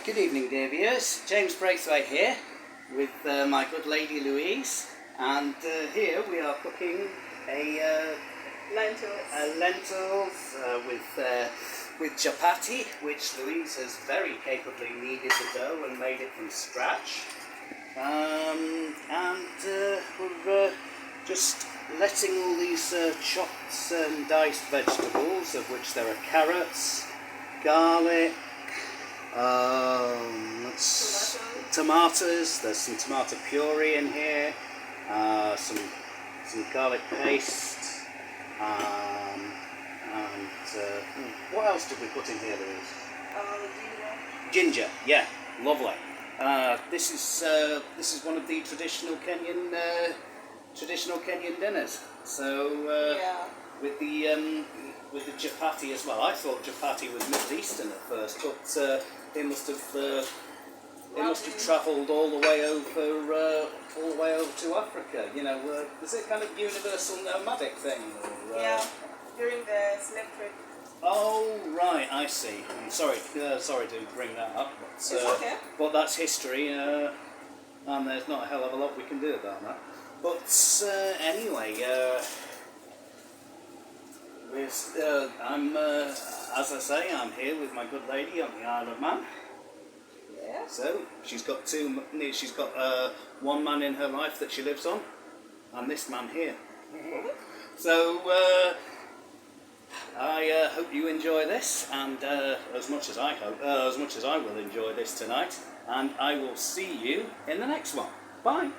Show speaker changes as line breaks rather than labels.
Good evening, dear viewers. James Braithwaite here with my good lady Louise, and here we are cooking a lentils with chapati, which Louise has very capably kneaded the dough and made it from scratch. We're just letting all these chopped and diced vegetables, of which there are carrots, garlic, tomatoes. There's some tomato puree in here, some garlic paste, and what else did we put in here, Louise? Ginger. Yeah, lovely. This is one of the traditional Kenyan dinners. So with the chapati as well. I thought chapati was Middle Eastern at first, but it must have travelled all the way over to Africa. You know, is it kind of universal nomadic thing? Or,
during the slave trade.
Oh right, I see. I'm sorry to bring that up, but
It's okay.
But that's history, and there's not a hell of a lot we can do about that. But anyway. As I say, I'm here with my good lady on the Isle of Man.
Yeah.
So she's got one man in her life that she lives on, and this man here. So I hope you enjoy this, and as much as I will enjoy this tonight. And I will see you in the next one. Bye.